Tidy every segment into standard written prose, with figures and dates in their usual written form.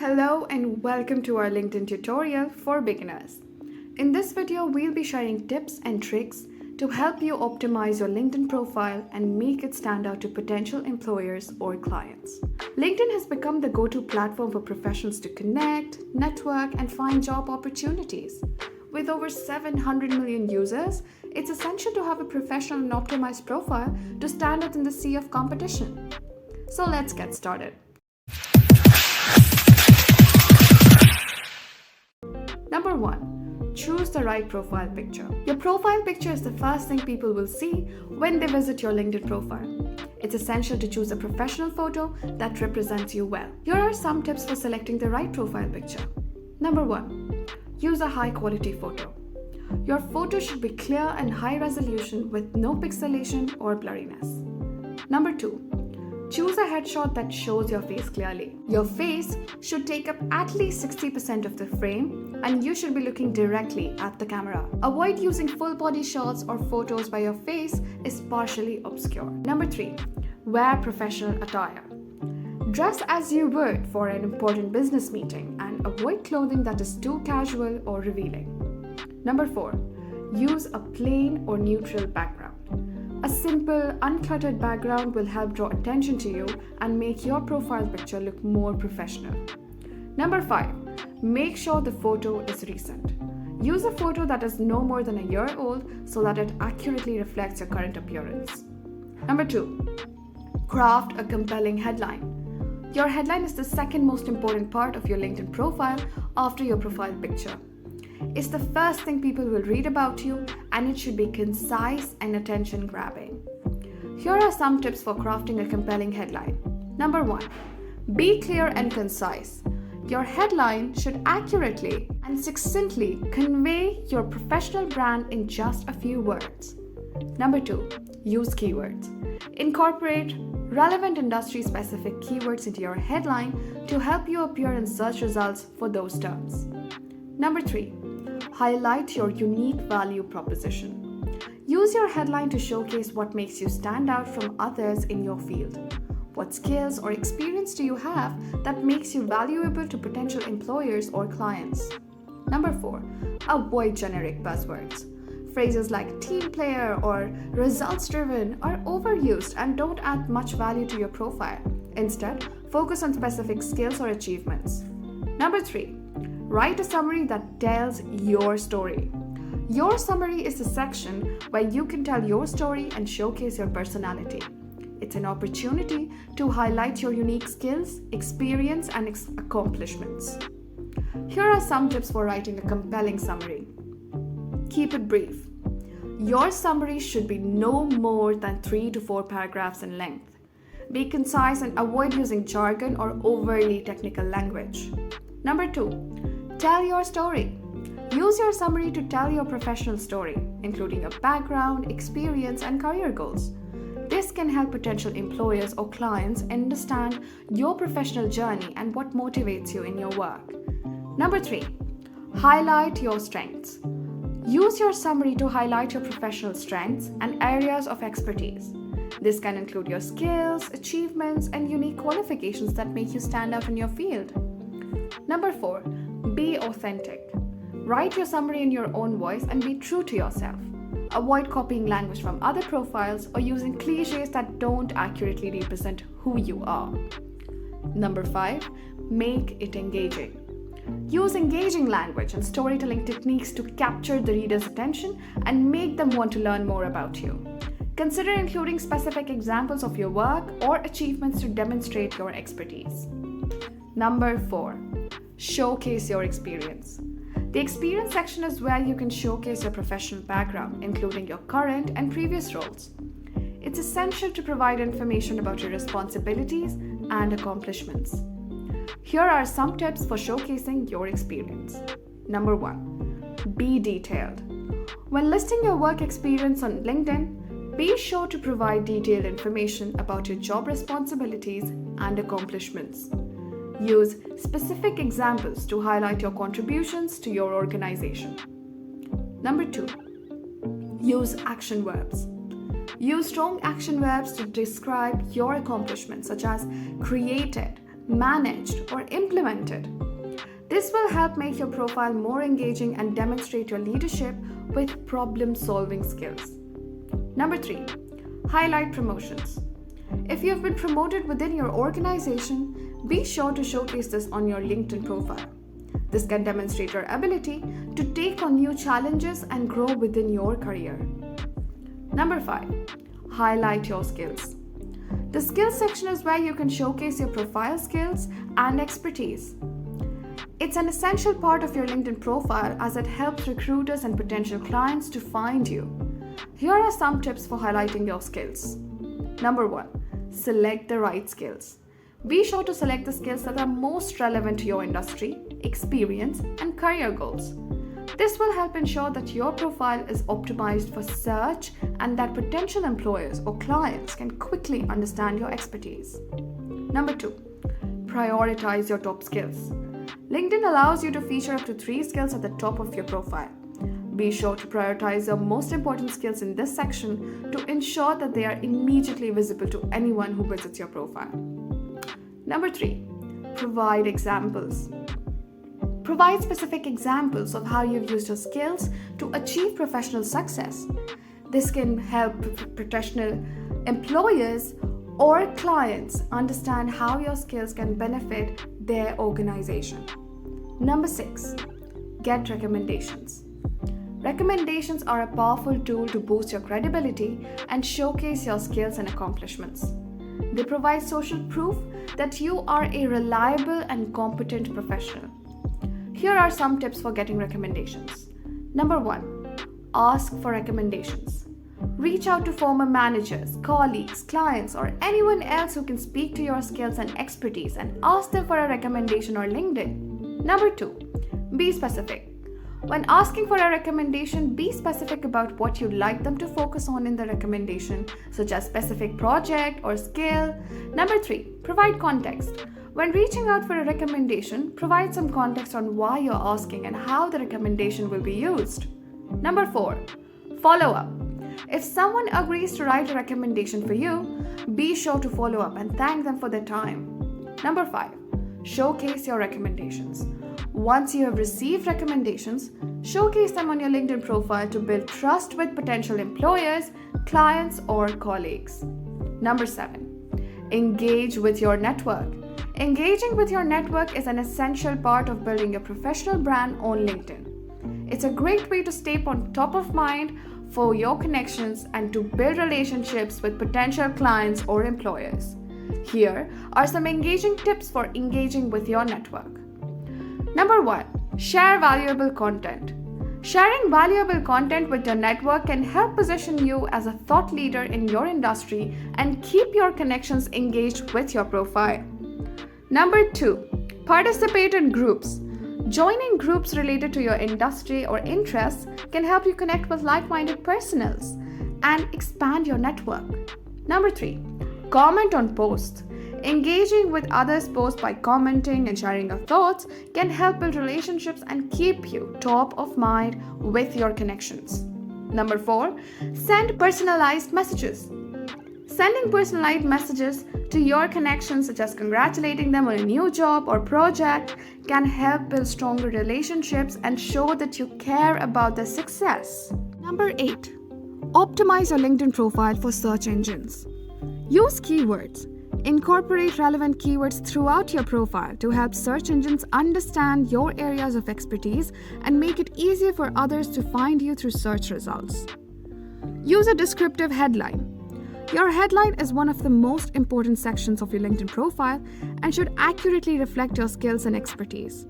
Hello and welcome to our LinkedIn tutorial for beginners. In this video, we'll be sharing tips and tricks to help you optimize your LinkedIn profile and make it stand out to potential employers or clients. LinkedIn has become the go-to platform for professionals to connect, network, and find job opportunities. With over 700 million users, it's essential to have a professional and optimized profile to stand out in the sea of competition. So let's get started. Number 1. Choose the right profile picture. Your profile picture is the first thing people will see when they visit your LinkedIn profile. It's essential to choose a professional photo that represents you well. Here are some tips for selecting the right profile picture. Number 1. Use a high-quality photo. Your photo should be clear and high resolution with no pixelation or blurriness. Number 2. Choose a headshot that shows your face clearly. Your face should take up at least 60% of the frame and you should be looking directly at the camera. Avoid using full body shots or photos where your face is partially obscure. Number 3. Wear professional attire. Dress as you would for an important business meeting and avoid clothing that is too casual or revealing. Number 4. Use a plain or neutral background. A simple, uncluttered background will help draw attention to you and make your profile picture look more professional. Number 5. Make sure the photo is recent. Use a photo that is no more than a year old so that it accurately reflects your current appearance. Number 2. Craft a compelling headline. Your headline is the second most important part of your LinkedIn profile after your profile picture. It's the first thing people will read about you and it should be concise and attention-grabbing. Here are some tips for crafting a compelling headline. Number 1. Be clear and concise. Your headline should accurately and succinctly convey your professional brand in just a few words. Number 2. Use keywords. Incorporate relevant industry-specific keywords into your headline to help you appear in search results for those terms. Number 3. Highlight your unique value proposition. Use your headline to showcase what makes you stand out from others in your field. What skills or experience do you have that makes you valuable to potential employers or clients? Number 4. Avoid generic buzzwords. Phrases like team player or results driven are overused and don't add much value to your profile. Instead, focus on specific skills or achievements. Number 3. Write a summary that tells your story. Your summary is the section where you can tell your story and showcase your personality. It's an opportunity to highlight your unique skills, experience, and accomplishments. Here are some tips for writing a compelling summary. Keep it brief. Your summary should be no more than 3 to 4 paragraphs in length. Be concise and avoid using jargon or overly technical language. Number 2. Tell your story. Use your summary to tell your professional story, including your background, experience, and career goals. This can help potential employers or clients understand your professional journey and what motivates you in your work. Number 3. Highlight your strengths. Use your summary to highlight your professional strengths and areas of expertise. This can include your skills, achievements, and unique qualifications that make you stand out in your field. Number 4. Be authentic. Write your summary in your own voice and be true to yourself. Avoid copying language from other profiles or using cliches that don't accurately represent who you are. Number 5. Make it engaging. Use engaging language and storytelling techniques to capture the reader's attention and make them want to learn more about you. Consider including specific examples of your work or achievements to demonstrate your expertise. Number 4. Showcase your experience. The experience section is where you can showcase your professional background, including your current and previous roles. It's essential to provide information about your responsibilities and accomplishments. Here are some tips for showcasing your experience. Number 1. Be detailed. When listing your work experience on LinkedIn, be sure to provide detailed information about your job responsibilities and accomplishments. Use specific examples to highlight your contributions to your organization. Number 2. Use action verbs. Use strong action verbs to describe your accomplishments such as created, managed, or implemented. This will help make your profile more engaging and demonstrate your leadership with problem-solving skills. Number 3, highlight promotions. If you have been promoted within your organization, be sure to showcase this on your LinkedIn profile. This can demonstrate your ability to take on new challenges and grow within your career. Number 5, highlight your skills. The skills section is where you can showcase your profile skills and expertise. It's an essential part of your LinkedIn profile as it helps recruiters and potential clients to find you. Here are some tips for highlighting your skills. Number 1, select the right skills. Be sure to select the skills that are most relevant to your industry, experience, and career goals. This will help ensure that your profile is optimized for search and that potential employers or clients can quickly understand your expertise. Number 2, prioritize your top skills. LinkedIn allows you to feature up to 3 skills at the top of your profile. Be sure to prioritize your most important skills in this section to ensure that they are immediately visible to anyone who visits your profile. Number 3, provide examples. Provide specific examples of how you've used your skills to achieve professional success. This can help professional employers or clients understand how your skills can benefit their organization. Number 6, get recommendations. Recommendations are a powerful tool to boost your credibility and showcase your skills and accomplishments. They provide social proof that you are a reliable and competent professional. Here are some tips for getting recommendations. Number 1, ask for recommendations. Reach out to former managers, colleagues, clients, or anyone else who can speak to your skills and expertise and ask them for a recommendation on LinkedIn. Number 2, be specific. When asking for a recommendation, be specific about what you'd like them to focus on in the recommendation, such as specific project or skill. Number 3, provide context. When reaching out for a recommendation, provide some context on why you're asking and how the recommendation will be used. Number 4, follow up. If someone agrees to write a recommendation for you, be sure to follow up and thank them for their time. Number 5, showcase your recommendations. Once you have received recommendations, showcase them on your LinkedIn profile to build trust with potential employers, clients, or colleagues. Number 7, engage with your network. Engaging with your network is an essential part of building a professional brand on LinkedIn. It's a great way to stay on top of mind for your connections and to build relationships with potential clients or employers. Here are some engaging tips for engaging with your network. Number 1, share valuable content. Sharing valuable content with your network can help position you as a thought leader in your industry and keep your connections engaged with your profile. Number 2, participate in groups. Joining groups related to your industry or interests can help you connect with like-minded personals and expand your network. Number 3, comment on posts. Engaging with others' posts by commenting and sharing your thoughts can help build relationships and keep you top of mind with your connections. Number 4, send personalized messages. Sending personalized messages to your connections, such as congratulating them on a new job or project, can help build stronger relationships and show that you care about their success. Number 8, optimize your LinkedIn profile for search engines. Use keywords. Incorporate relevant keywords throughout your profile to help search engines understand your areas of expertise and make it easier for others to find you through search results. Use a descriptive headline. Your headline is one of the most important sections of your LinkedIn profile and should accurately reflect your skills and expertise.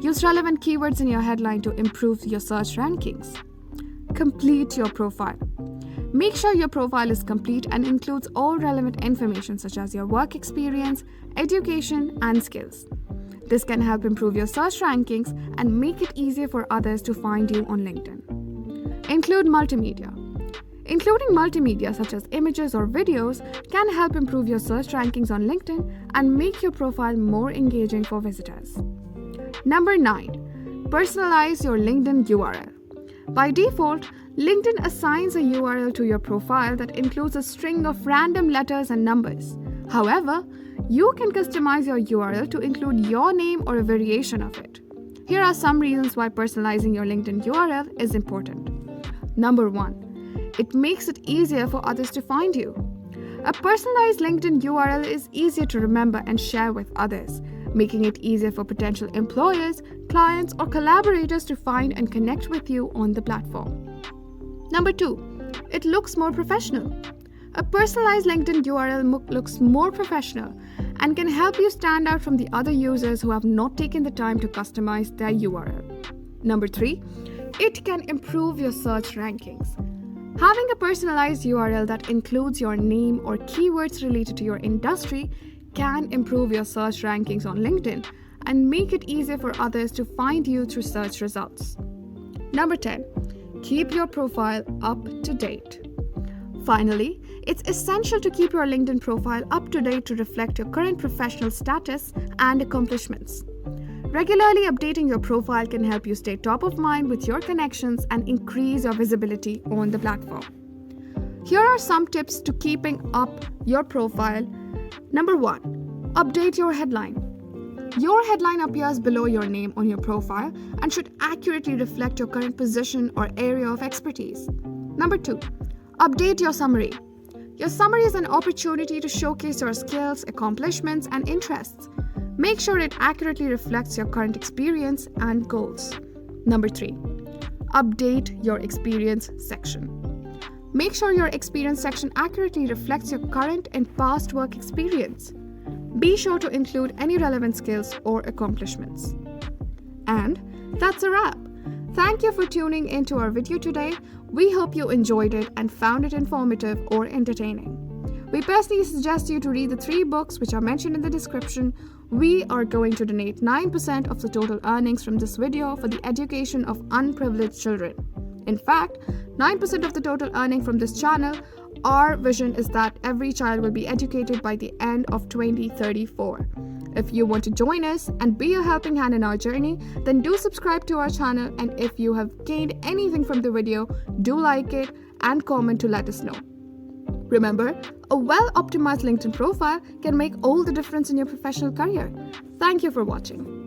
Use relevant keywords in your headline to improve your search rankings. Complete your profile. Make sure your profile is complete and includes all relevant information such as your work experience, education, and skills. This can help improve your search rankings and make it easier for others to find you on LinkedIn. Include multimedia. Including multimedia such as images or videos can help improve your search rankings on LinkedIn and make your profile more engaging for visitors. Number 9, personalize your LinkedIn URL. By default, LinkedIn assigns a URL to your profile that includes a string of random letters and numbers. However, You can customize your URL to include your name or a variation of it. Here are some reasons why personalizing your LinkedIn URL is important. Number 1, it makes it easier for others to find you. A personalized LinkedIn URL is easier to remember and share with others, making it easier for potential employers, clients, or collaborators to find and connect with you on the platform. Number 2, it looks more professional. A personalized LinkedIn URL looks more professional and can help you stand out from the other users who have not taken the time to customize their URL. Number 3, it can improve your search rankings. Having a personalized URL that includes your name or keywords related to your industry can improve your search rankings on LinkedIn and make it easier for others to find you through search results. Number 10, keep your profile up to date. Finally, it's essential to keep your LinkedIn profile up to date to reflect your current professional status and accomplishments. Regularly updating your profile can help you stay top of mind with your connections and increase your visibility on the platform. Here are some tips to keeping up your profile. Number 1, update your headline. Your headline appears below your name on your profile and should accurately reflect your current position or area of expertise. Number 2, update your summary. Your summary is an opportunity to showcase your skills, accomplishments, and interests. Make sure it accurately reflects your current experience and goals. Number 3, update your experience section. Make sure your experience section accurately reflects your current and past work experience. Be sure to include any relevant skills or accomplishments. And that's a wrap. Thank you for tuning into our video today. We hope you enjoyed it and found it informative or entertaining. We personally suggest you to read the 3 books which are mentioned in the description. We are going to donate 9% of the total earnings from this video for the education of unprivileged children. In fact, 9% of the total earning from this channel, our vision is that every child will be educated by the end of 2034. If you want to join us and be a helping hand in our journey, then do subscribe to our channel, and if you have gained anything from the video, do like it and comment to let us know. Remember, a well-optimized LinkedIn profile can make all the difference in your professional career. Thank you for watching.